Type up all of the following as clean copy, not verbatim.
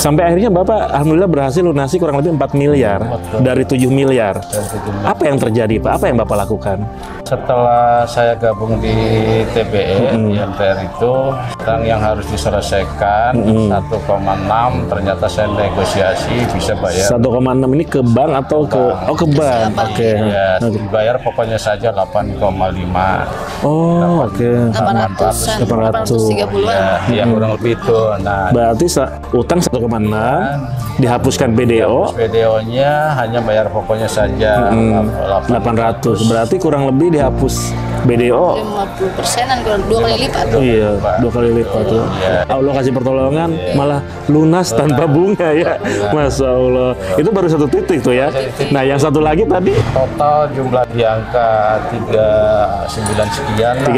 Sampai akhirnya Bapak alhamdulillah berhasil lunasi kurang lebih 4 miliar dari 7 miliar. Apa yang terjadi Pak? Apa yang Bapak lakukan? Setelah saya gabung di TBE, di MTR itu, utang yang harus diselesaikan 1,6, ternyata saya negosiasi bisa bayar 1,6 ini ke bank atau ke bank? Oke. Ya, dibayar pokoknya saja 8,5. Oh, oke. 830-an. Ya, kurang lebih itu. Nah, Berarti utang 1,6 dihapuskan BDO. BDO-nya hanya bayar pokoknya saja 800. Berarti kurang lebih dihapus BDO 50%-an, 2 kali lipat. iya 2 kali lipat tuh. Allah kasih pertolongan malah lunas tanpa bunga ya. Masya Allah, itu baru satu titik tuh ya. Nah yang satu lagi tadi total jumlah di angka 39 sekian lah.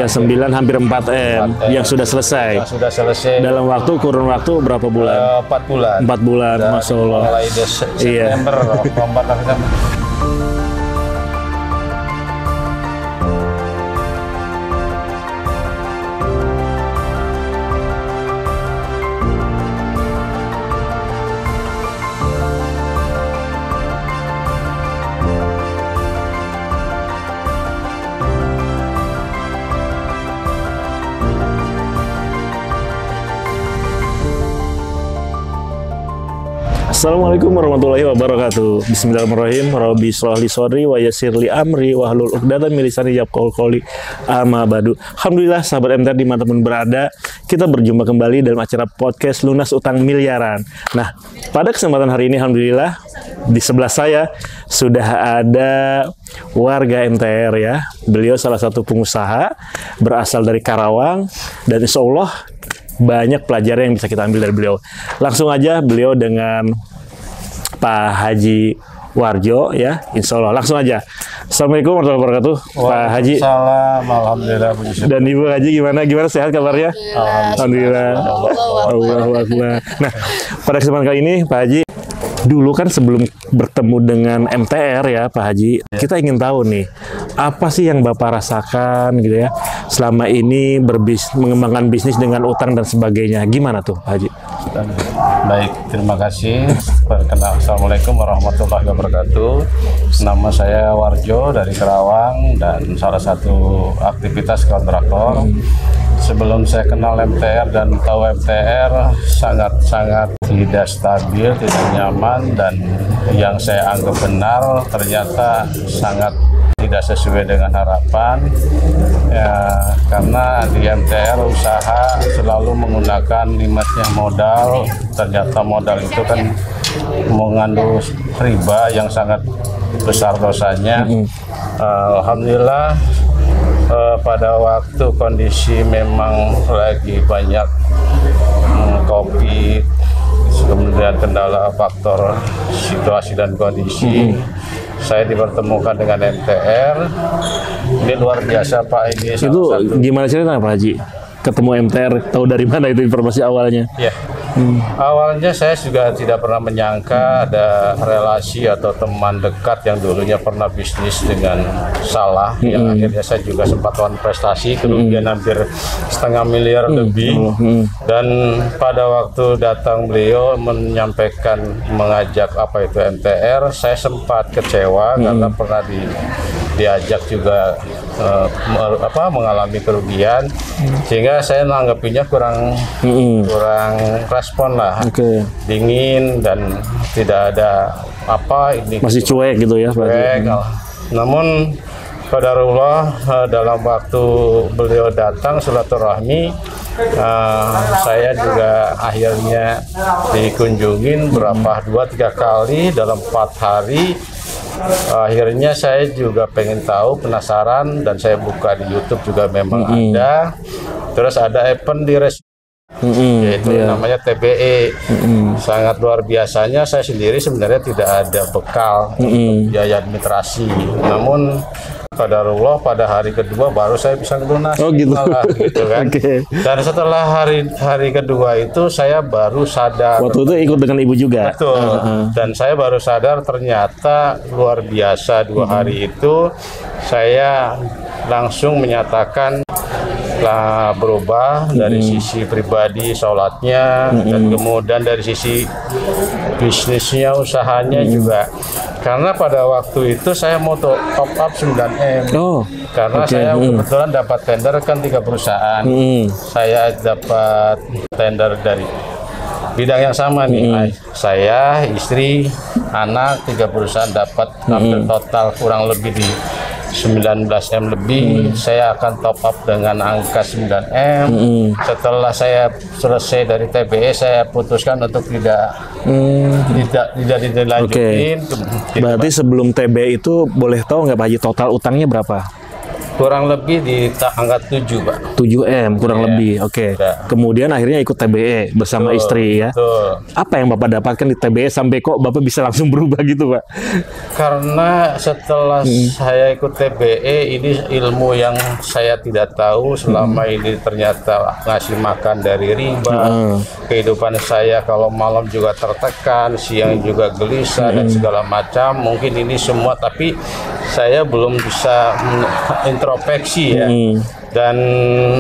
39 hampir 4M yang sudah selesai Yang sudah selesai dalam kurun waktu berapa bulan? 4 bulan. 4 bulan, Masya Allah. Mulai Iya. September, Oktober, November. Assalamualaikum warahmatullahi wabarakatuh. Bismillahirrahmanirrahim. Rabbi shrah li shodri wa yassir li amri wahlul 'uqdatam min lisani yafqahu qawli. Amma ba'du. Alhamdulillah sahabat MTR dimanapun berada, kita berjumpa kembali dalam acara podcast Lunas Utang Miliaran. Nah, pada kesempatan hari ini alhamdulillah di sebelah saya sudah ada warga MTR ya. Beliau salah satu pengusaha berasal dari Karawang dan insya Allah banyak pelajaran yang bisa kita ambil dari beliau. Langsung aja beliau dengan Pak Haji Warjo ya, insya Allah. Langsung aja. Assalamualaikum warahmatullahi wabarakatuh, Pak Haji. Salam, alhamdulillah. Dan Ibu Haji gimana sehat kabarnya? Alhamdulillah. Allahu Akbar. Nah, pada kesempatan kali ini Pak Haji, dulu kan sebelum bertemu dengan MTR ya Pak Haji, kita ingin tahu nih, apa sih yang Bapak rasakan gitu ya, selama ini mengembangkan bisnis dengan utang dan sebagainya. Gimana tuh Pak Haji? Baik, terima kasih. Perkenalkan, Assalamualaikum warahmatullahi wabarakatuh. Nama saya Warjo dari Karawang dan salah satu aktivitas kontraktor. Sebelum saya kenal MTR dan tahu MTR, sangat-sangat tidak stabil, tidak nyaman, dan yang saya anggap benar ternyata sangat tidak sesuai dengan harapan ya, karena di MTR usaha selalu menggunakan limitnya modal. Ternyata modal itu kan mengandung riba yang sangat besar dosanya. Alhamdulillah pada waktu kondisi memang lagi banyak COVID, kemudian kendala faktor situasi dan kondisi, saya dipertemukan dengan MTR. Ini luar biasa Pak. Ini itu gimana ceritanya Pak Haji? Ketemu MTR, tahu dari mana itu informasi awalnya? Ya, awalnya saya juga tidak pernah menyangka ada relasi atau teman dekat yang dulunya pernah bisnis dengan salah, yang akhirnya saya juga sempat prestasi, kerugian hampir 1,5 miliar lebih. Dan pada waktu datang beliau menyampaikan, mengajak apa itu MTR, saya sempat kecewa karena pernah diajak juga mengalami kerugian, sehingga saya menanggapinya kurang respon lah, dingin dan tidak ada ini masih cuek gitu ya Pak Haji. Namun qadarullah, dalam waktu beliau datang silaturahmi, saya juga akhirnya dikunjungin 2-3 kali dalam 4 hari. Akhirnya saya juga pengen tahu, penasaran, dan saya buka di YouTube juga memang ada. Terus ada event di yaitu namanya TBE. Sangat luar biasanya, saya sendiri sebenarnya tidak ada bekal untuk biaya administrasi. Namun qadarullah pada hari kedua baru saya bisa melunasi. Oh gitu. Gitu kan. Dan setelah hari kedua itu saya baru sadar. Waktu itu ikut dengan Ibu juga. Betul. Dan saya baru sadar ternyata luar biasa 2 hari itu saya langsung menyatakan lah berubah dari sisi pribadi sholatnya dan kemudian dari sisi bisnisnya, usahanya juga. Karena pada waktu itu saya mau top up 9M. Karena saya kebetulan dapat tender kan 3 perusahaan. Saya dapat tender dari bidang yang sama nih. Saya, istri, anak, 3 perusahaan dapat hampir total kurang lebih di 19M lebih. Saya akan top up dengan angka 9M. Setelah saya selesai dari TBE, saya putuskan untuk tidak dilanjutin. Berarti sebelum TBE itu boleh tahu nggak Pak Haji total utangnya berapa? Kurang lebih di angka 7, Pak. 7M kurang lebih. Kemudian akhirnya ikut TBE bersama istri ya. Apa yang Bapak dapatkan di TBE sampai kok Bapak bisa langsung berubah gitu, Pak? Karena setelah saya ikut TBE, ini ilmu yang saya tidak tahu selama ini ternyata ngasih makan dari riba. Kehidupan saya kalau malam juga tertekan, siang juga gelisah dan segala macam. Mungkin ini semua, tapi saya belum bisa introspeksi ya. Dan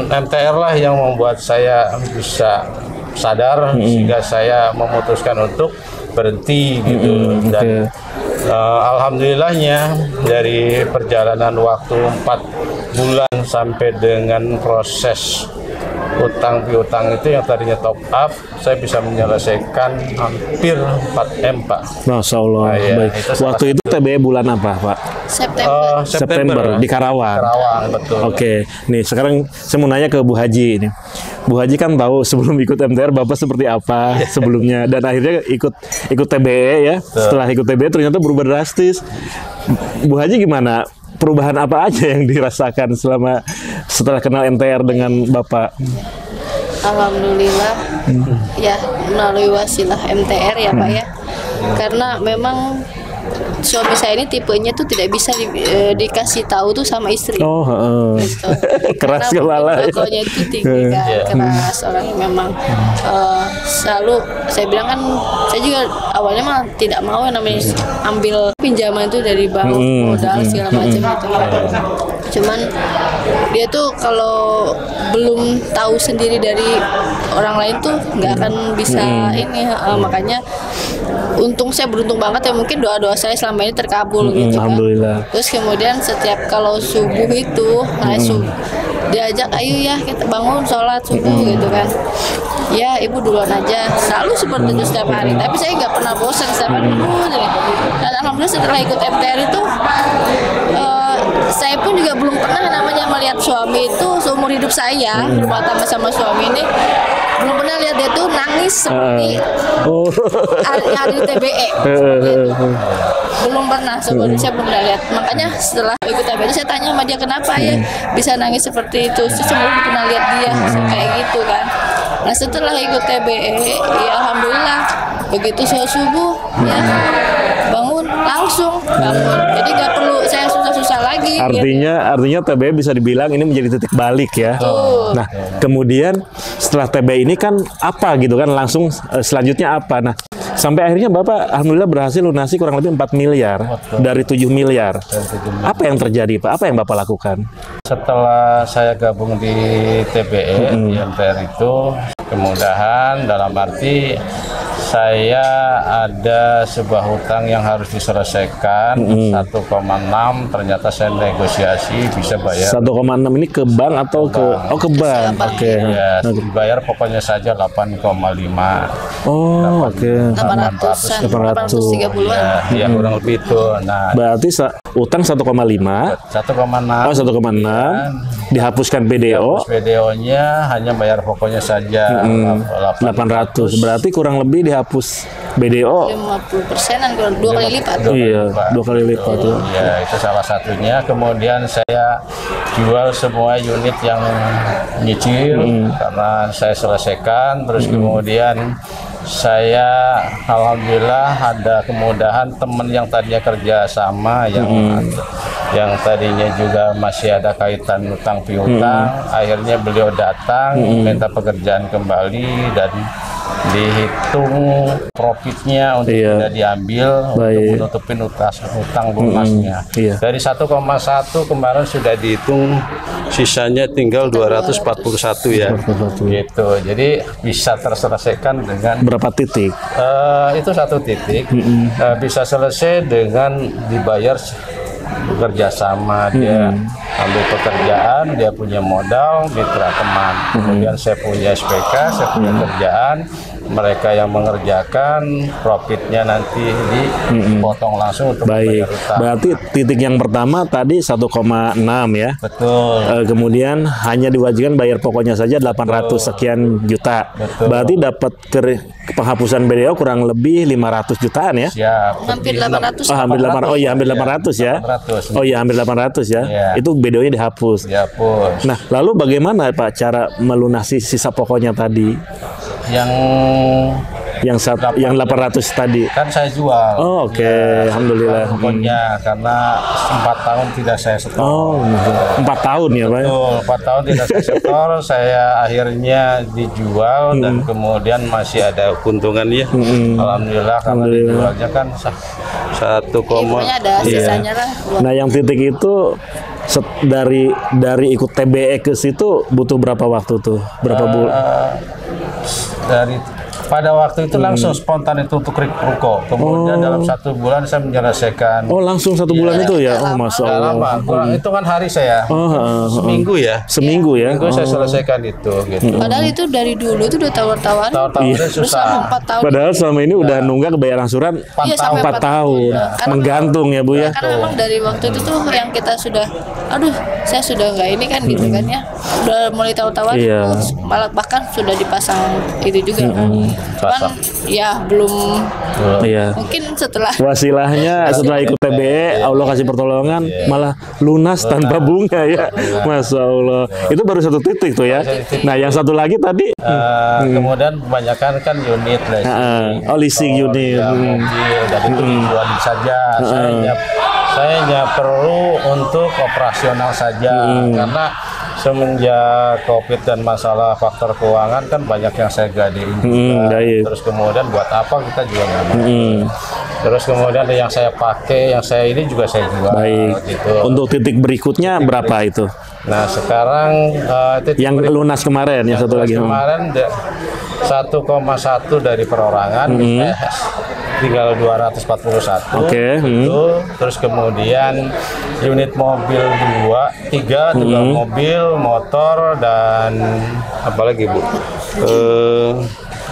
MTR lah yang membuat saya bisa sadar sehingga saya memutuskan untuk berhenti gitu. Dan alhamdulillahnya dari perjalanan waktu 4 bulan sampai dengan proses utang piutang itu yang tadinya top up, saya bisa menyelesaikan hampir 4M, Pak. Masya Allah. Baik. Waktu itu TBE bulan apa, Pak? September di Karawang. Betul. Nih sekarang saya mau nanya ke Bu Haji ini. Bu Haji kan tahu sebelum ikut MTR Bapak seperti apa sebelumnya, dan akhirnya ikut TBE ya. Setelah ikut TBE ternyata berubah drastis. Bu Haji gimana? Perubahan apa aja yang dirasakan setelah kenal MTR dengan Bapak? Alhamdulillah ya, melalui wasilah MTR ya Pak ya. Karena memang suami saya ini tipenya tuh tidak bisa dikasih tahu tuh sama istri. Gitu. Keras kepala. Pokoknya itu tinggi kan, keras orangnya memang. Selalu saya bilang kan, saya juga awalnya mah tidak mau yang namanya ambil pinjaman itu dari bank, modal segala macam gitu ya. Cuman dia tuh kalau belum tahu sendiri dari orang lain tuh nggak akan bisa ini. Makanya saya beruntung banget ya, mungkin doa-doa saya selama ini terkabul gitu kan. Alhamdulillah. Terus kemudian setiap kalau subuh itu diajak, ayo ya kita bangun sholat subuh gitu kan. Ya ibu duluan aja, selalu seperti itu setiap hari. Tapi saya nggak pernah bosan setiap hari dulu. Dan alhamdulillah setelah ikut MTR itu, saya pun juga belum pernah namanya melihat suami itu seumur hidup saya berumah tangga sama suami ini, belum pernah lihat dia tuh nangis seperti hari TBE. Belum pernah, sebelumnya saya belum pernah lihat. Makanya setelah ikut TBE saya tanya sama dia, kenapa ya bisa nangis seperti itu? Saya belum pernah lihat dia kayak gitu kan. Nah setelah ikut TBE, ya alhamdulillah begitu saya subuh ya bangun langsung bangun. Jadi nggak perlu saya susah-susah lagi. Artinya TBE bisa dibilang ini menjadi titik balik ya. Nah kemudian setelah TBE ini kan apa gitu kan, langsung selanjutnya apa? Nah sampai akhirnya Bapak alhamdulillah berhasil lunasi kurang lebih 4 miliar dari 7 miliar. Apa yang terjadi Pak? Apa yang Bapak lakukan? Setelah saya gabung di TBE, di MTR itu, kemudahan dalam arti saya ada sebuah hutang yang harus diselesaikan 1,6, ternyata saya negosiasi bisa bayar 1,6 ini ke bank atau ke bank? Ya, dibayar pokoknya saja 8,5. 830-an. Ya, kurang lebih itu. Nah, berarti utang 1,5. 1,6 dihapuskan BDO. BDO-nya hanya bayar pokoknya saja 800. Berarti kurang lebih dihapus BDO 50%-an, 2 kali lipat. Iya, 2 kali lipat. Ya, itu salah satunya. Kemudian saya jual semua unit yang nyicil karena saya selesaikan. Terus kemudian saya alhamdulillah ada kemudahan teman yang tadinya kerja sama yang yang tadinya juga masih ada kaitan utang piutang, akhirnya beliau datang minta pekerjaan kembali dan dihitung profitnya untuk tidak diambil untuk menutupin utang lunasnya. Dari 1,1 kemarin sudah dihitung, sisanya tinggal 241 ya. Gitu. Jadi bisa terselesaikan dengan berapa titik? Itu 1 titik. Bisa selesai dengan dibayar bekerja sama, dia ambil pekerjaan, dia punya modal, mitra teman. Kemudian saya punya SPK, saya punya kerjaan, mereka yang mengerjakan, profitnya nanti dipotong langsung untuk Baik. utang. Berarti titik yang pertama tadi 1,6 ya. Betul. Kemudian hanya diwajibkan bayar pokoknya saja 800 sekian juta. Betul. Berarti dapat penghapusan BDO kurang lebih 500 jutaan ya. Siap. Hampir 800. Hampir 800. Oh iya, hampir 800 ya. 800. Oh iya, hampir 800 ya. Iya. Itu BDO-nya dihapus. Dihapus. Nah, lalu bagaimana Pak cara melunasi sisa pokoknya tadi? Yang 800 tadi. Kan saya jual. Oh, oke. Alhamdulillah. Pokoknya karena 4 tahun tidak saya setor. Oh, 4 tahun ya Pak? Betul, 4 tahun tidak saya setor, saya akhirnya dijual dan kemudian masih ada keuntungannya. Alhamdulillah, karena dijualnya kan 1, Pokoknya ada sisanya lah. Nah, yang titik itu dari ikut TBE ke situ butuh berapa waktu tuh? Berapa bulan? Dari pada waktu itu langsung spontan itu untuk ruko. Kemudian dalam 1 bulan saya menyelesaikan. Oh, langsung 1 bulan itu ya? Oh, Masya Nggak Allah. lama, kurang hitungan hari saya. Seminggu ya. Seminggu ya? Seminggu saya selesaikan itu gitu. Padahal itu dari dulu itu udah tawar-tawar. Tahun-tahunnya Terus susah. sampai 4 tahun. Padahal selama ini udah nunggak bayar angsuran Iya, sampai 4 tahun. Karena Menggantung ya Bu ya? Karena memang dari waktu itu tuh yang kita sudah, aduh, saya sudah nggak ini kan gitu kan ya, udah mulai tawar-tawar, Iya. terus malah bahkan sudah dipasang itu juga. Cuman ya belum, Iya. mungkin setelah Wasilahnya setelah ikut TBE, Allah kasih pertolongan, malah lunas tanpa bunga ya. Masya Allah. Itu baru 1 titik tuh ya. Nah, yang satu lagi tadi, Kemudian kebanyakan kan unit oh, leasing unit. mobil dan itu dijualin saja. Saya hanya perlu untuk operasional saja karena semenjak COVID dan masalah faktor keuangan kan banyak yang saya gadein juga. Baik. Terus kemudian buat apa kita juga nggak mau. Terus kemudian yang saya pakai, yang saya ini juga saya jual. Baik. Gitu. Untuk titik berikutnya berapa itu? Nah sekarang Yang lunas kemarin, yang satu lagi. kemarin 1,1 dari perorangan, tinggal 241. Oke, Itu. Terus kemudian unit mobil 3 juga mobil, motor dan apa lagi Bu?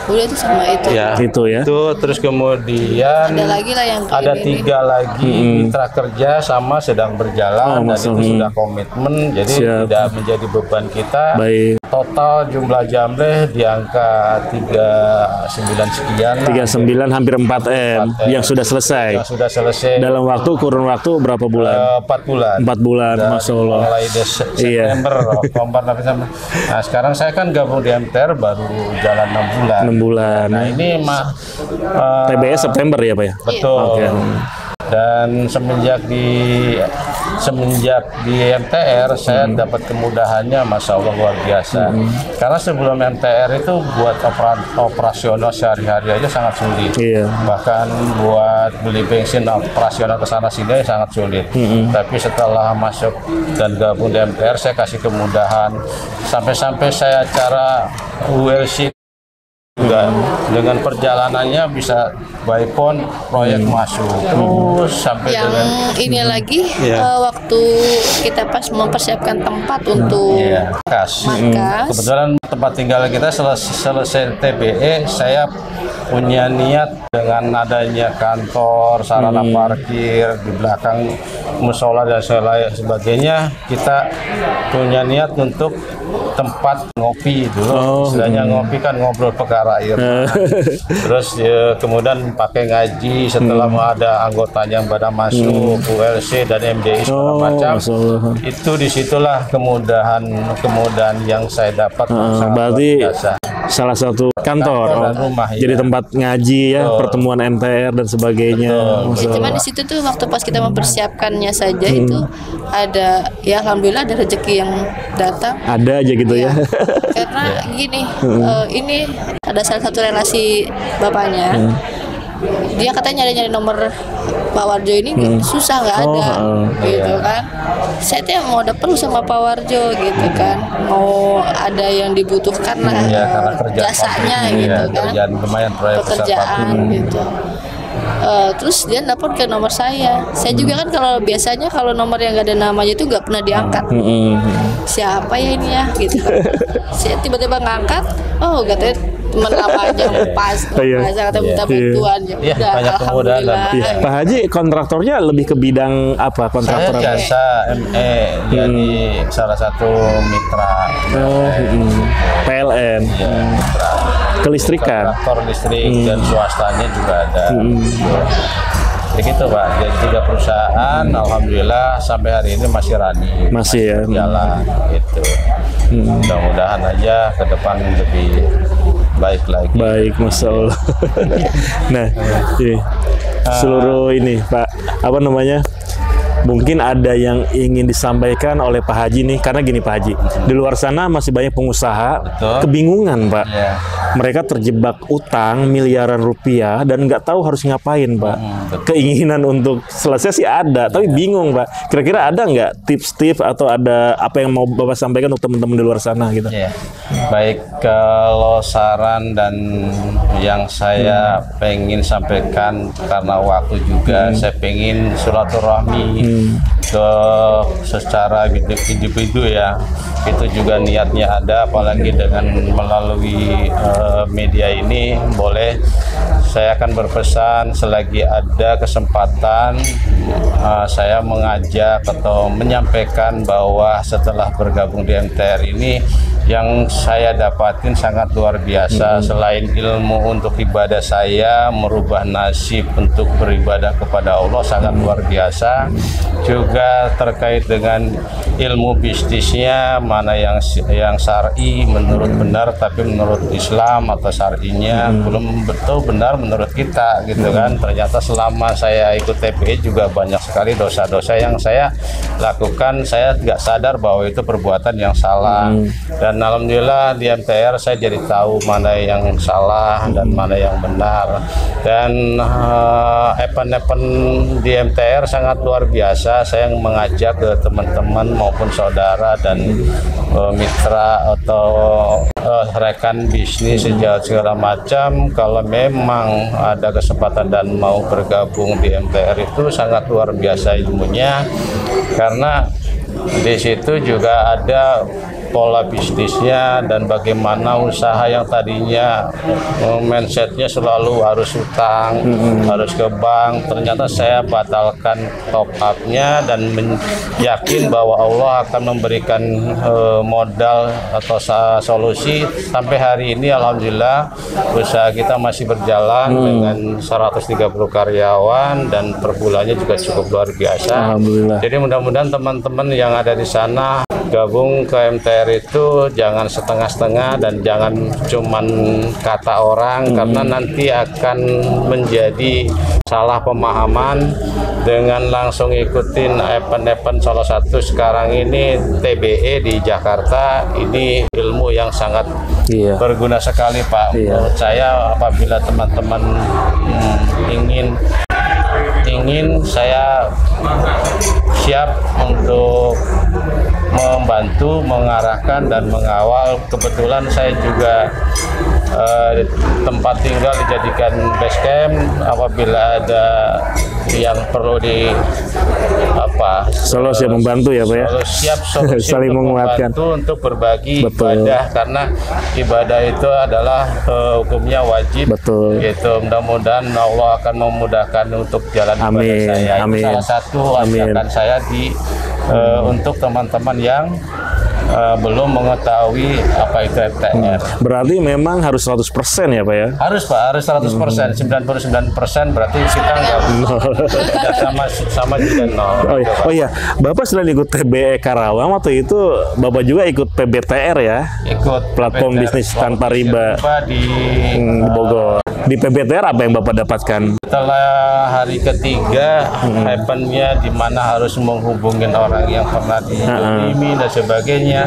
udah itu sama itu. Ya, Itu ya. Itu terus kemudian Ada lagi lah yang ada ini. 3 lagi mitra kerja sama sedang berjalan dan itu sudah komitmen, jadi Siap. tidak menjadi beban kita. Baik. Total jumlah jamleh di angka 39 sekian lah. 39 hampir 4M yang sudah selesai. Yang sudah selesai Dalam kurun waktu berapa bulan? 4 bulan. 4 bulan, Dan Masya Allah. mulai September, Oktober, November. Nah sekarang saya kan gabung di MTR baru jalan 6 bulan. 6 bulan. Nah ini mah TBE September ya Pak ya? betul. Oke. Dan semenjak di MTR saya dapat kemudahannya, Masya Allah luar biasa. Karena sebelum MTR itu buat operasional sehari-hari aja sangat sulit. Iya. Bahkan buat beli bensin operasional ke sana sini sangat sulit. Tapi setelah masuk dan gabung di MTR saya kasih kemudahan. Sampai-sampai saya acara ULC juga dengan perjalanannya bisa by phone proyek masuk terus sampai Yang dengan ini lagi waktu kita pas mempersiapkan tempat untuk kas. markas. Kebetulan tempat tinggal kita selesai TBE, saya punya niat dengan adanya kantor, sarana parkir di belakang musola dan sebagainya, kita punya niat untuk tempat ngopi dulu. Istilahnya ngopi kan ngobrol perkara air. Terus kemudian pakai ngaji setelah ada anggotanya yang pada masuk ULC dan MDI segala macam. Itu disitulah kemudahan yang saya dapat. Berarti salah satu kantor, dan rumah, jadi tempat ngaji ya, pertemuan MTR dan sebagainya. Ya, cuman di situ tuh waktu pas kita mempersiapkannya saja itu ada, ya alhamdulillah ada rezeki yang datang. Ada aja gitu ya. Karena gini, ini ada salah satu relasi bapaknya. Dia katanya nyari nomor Pak Warjo ini susah, nggak ada, gitu kan. Saya tuh mau ada perlu sama Pak Warjo gitu kan, mau ada yang dibutuhkan lah karena jasanya gitu kan, kerjaan lumayan, proyek pekerjaan gitu. Terus dia nelfon ke nomor saya. Saya juga kan kalau biasanya kalau nomor yang nggak ada namanya itu nggak pernah diangkat. Siapa ya ini ya gitu. Saya tiba-tiba ngangkat, oh katanya teman lamanya pas kata minta bantuan ya udah, banyak kemudahan. Pak Haji kontraktornya lebih ke bidang apa? Kontraktor Saya jasa ME, jadi salah satu mitra PLN, mitra kelistrikan, kontraktor listrik dan swastanya juga ada. Begitu Pak, jadi 3 perusahaan, alhamdulillah sampai hari ini masih running, masih ya jalan gitu. Mudah-mudahan aja ke depan lebih baik lagi. Baik, Masya Allah. Nah, ini seluruh ini Pak, apa namanya? Mungkin ada yang ingin disampaikan oleh Pak Haji nih, karena gini Pak Haji, di luar sana masih banyak pengusaha kebingungan Pak. Mereka terjebak utang miliaran rupiah dan nggak tahu harus ngapain Pak. Keinginan untuk selesai sih ada, tapi bingung Pak. Kira-kira ada nggak tips-tips atau ada apa yang mau Bapak sampaikan untuk teman-teman di luar sana gitu? Baik, kalau saran dan yang saya pengen sampaikan karena waktu juga, saya pengen silaturahmi ke secara individu ya, itu juga niatnya ada, apalagi dengan melalui media ini. Boleh saya akan berpesan selagi ada kesempatan, saya mengajak atau menyampaikan bahwa setelah bergabung di MTR ini yang saya dapatin sangat luar biasa. Selain ilmu untuk ibadah saya, merubah nasib untuk beribadah kepada Allah sangat luar biasa. Juga terkait dengan ilmu bisnisnya, mana yang syar'i menurut benar, tapi menurut Islam atau syar'inya belum betul benar menurut kita gitu kan. Ternyata selama saya ikut TPE juga banyak sekali dosa-dosa yang saya lakukan, saya nggak sadar bahwa itu perbuatan yang salah. Dan alhamdulillah di MTR saya jadi tahu mana yang salah dan mana yang benar. Dan event-event di MTR sangat luar biasa. Saya mengajak ke teman-teman maupun saudara dan mitra atau rekan bisnis segala macam, kalau memang ada kesempatan dan mau bergabung di MTR itu sangat luar biasa ilmunya, karena di situ juga ada pola bisnisnya dan bagaimana usaha yang tadinya mindsetnya selalu harus utang, harus ke bank. Ternyata saya batalkan top up-nya dan yakin bahwa Allah akan memberikan modal atau solusi. Sampai hari ini alhamdulillah usaha kita masih berjalan dengan 130 karyawan dan per bulannya juga cukup luar biasa. Alhamdulillah. Jadi mudah-mudahan teman-teman yang ada di sana gabung ke MTR itu jangan setengah-setengah dan jangan cuman kata orang, karena nanti akan menjadi salah pemahaman dengan langsung ikutin event-event. Salah satu sekarang ini TBE di Jakarta, ini ilmu yang sangat berguna sekali Pak. Menurut saya apabila teman-teman ingin, saya siap untuk membantu, mengarahkan dan mengawal. Kebetulan saya juga tempat tinggal dijadikan base camp. Apabila ada yang perlu selalu siap membantu ya Pak ya. Siap saling menguatkan untuk berbagi ibadah, karena ibadah itu adalah hukumnya wajib. Gitu. Mudah-mudahan Allah akan memudahkan untuk jalan ibadah saya. Salah satu ajakan saya untuk teman-teman yang belum mengetahui apa itu MTR. Berarti memang harus 100% ya Pak ya? Harus Pak, harus 100%. 99% berarti kita nggak sama juga nol. Oh iya, Bapak selain ikut TBE Karawang, waktu itu Bapak juga ikut PBTR ya? Ikut platform PBTR, bisnis tanpa riba di Bogor. Di PBTR apa yang Bapak dapatkan? Setelah hari ketiga, happennya di mana harus menghubungin orang yang pernah dizalimi dan sebagainya,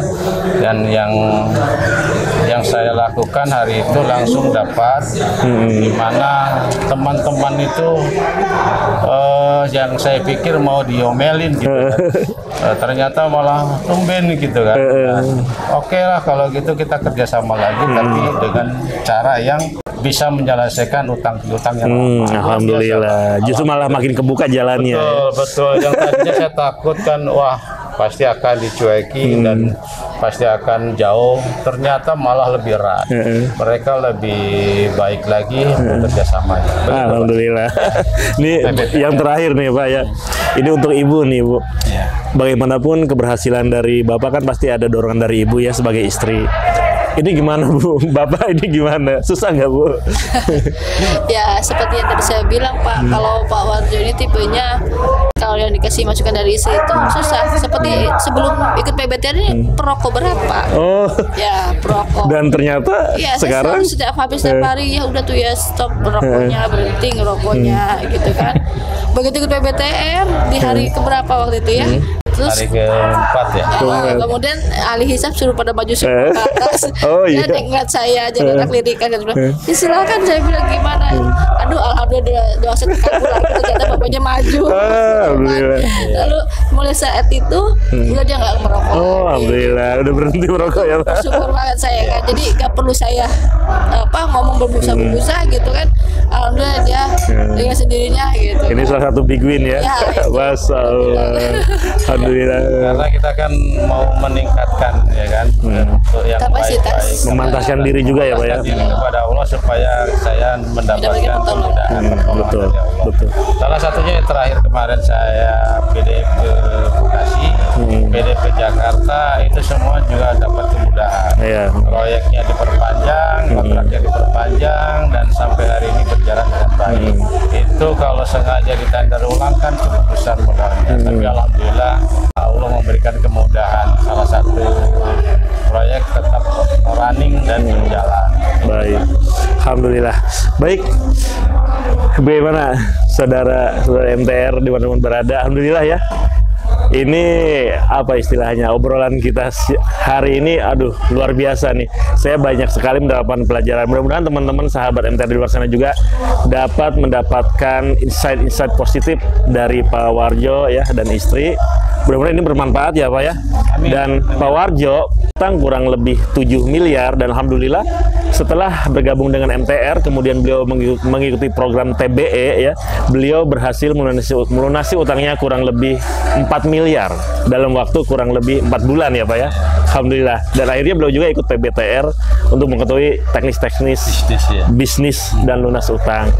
dan yang saya lakukan hari itu langsung dapat, di mana teman-teman itu yang saya pikir mau diomelin gitu kan. Ternyata malah tumben gitu kan. Oke lah kalau gitu kita kerjasama lagi, tapi dengan cara yang bisa menyelesaikan utang piutang yang lama. Alhamdulillah. Justru malah makin kebuka jalannya. Betul. Yang tadinya saya takut kan, wah pasti akan dicuekin dan pasti akan jauh. Ternyata malah lebih erat. Mereka lebih baik lagi bekerja sama. Alhamdulillah. Ini yang terakhir nih Pak ya. Ini untuk Ibu nih Bu. Bagaimanapun keberhasilan dari Bapak kan pasti ada dorongan dari Ibu ya sebagai istri. Ini gimana Bu? Bapak ini gimana? Susah nggak Bu? Ya seperti yang tadi saya bilang Pak, kalau Pak Warjo ini tipenya kalau yang dikasih masukan dari istri itu susah. Seperti sebelum ikut PBTR ini perokok berapa? Oh. Ya perokok. Dan ternyata ya, sekarang saya habis setiap hari ya udah tuh ya stop merokoknya, berhenti ngerokoknya gitu kan. Begitu ikut PBTR di hari keberapa waktu itu ya? Terus hari keempat ya. Kemudian ahli hisab suruh pada maju semua ke atas. Iya. Dan ingat saya aja anak lirikan kan bilang, ya silakan. Saya bilang gimana? Aduh alhamdulillah doa saya terkabul lagi, ternyata bapaknya maju. Lalu mulai saat itu udah dia nggak merokok. Oh alhamdulillah udah berhenti merokok ya Pak. Syukur banget saya kan. Jadi nggak perlu saya ngomong berbusa-busa gitu kan. Alhamdulillah dia dengan sendirinya gitu. Ini salah satu big win ya. Masya Allah. Alhamdulillah. Karena kita kan mau meningkatkan ya kan untuk yang kapasitas, baik-baik. Memantaskan diri juga ya Pak ya. Diri kepada Allah supaya saya mendapatkan kemudahan betul, dari Allah. betul. Salah satunya yang terakhir kemarin saya PD ke Bekasi, PD ke Jakarta, itu semua juga dapat kemudahan. Proyeknya diperpanjang, kontraknya diperpanjang, dan sampai hari ini berjalan dengan baik. Itu kalau sengaja ditender ulang kan cukup besar modalnya. Tapi alhamdulillah Allah memberikan kemudahan. Salah satu proyek tetap running dan berjalan. Baik, alhamdulillah. Baik, bagaimana saudara MTR di mana-mana berada? Alhamdulillah ya. Ini apa istilahnya, obrolan kita hari ini, aduh luar biasa nih. Saya banyak sekali mendapatkan pelajaran. Mudah-mudahan teman-teman sahabat MTR di luar sana juga dapat mendapatkan insight-insight positif dari Pak Warjo ya dan istri. Mudah-mudahan ini bermanfaat ya Pak ya. Dan Pak Warjo utang kurang lebih 7 miliar dan alhamdulillah setelah bergabung dengan MTR kemudian beliau mengikuti program TBE ya, beliau berhasil melunasi utangnya kurang lebih 4 miliar dalam waktu kurang lebih 4 bulan ya Pak ya. Alhamdulillah. Dan akhirnya beliau juga ikut PBTR untuk mengetahui teknis-teknis bisnis dan lunas utang.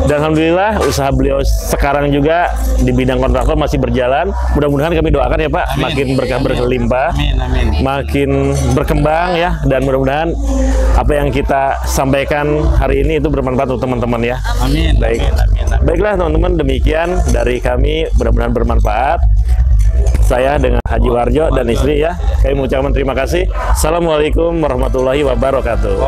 Dan alhamdulillah usaha beliau sekarang juga di bidang kontraktor masih berjalan. Mudah-mudahan kami doakan ya Pak, makin berkah berlimpah, makin berkembang ya, dan mudah-mudahan apa yang kita sampaikan hari ini itu bermanfaat untuk teman-teman ya. Amin. Baik. Baiklah teman-teman, demikian dari kami, mudah-mudahan bermanfaat. Saya dengan Haji Warjo dan istri ya, kami mengucapkan terima kasih. Assalamualaikum warahmatullahi wabarakatuh.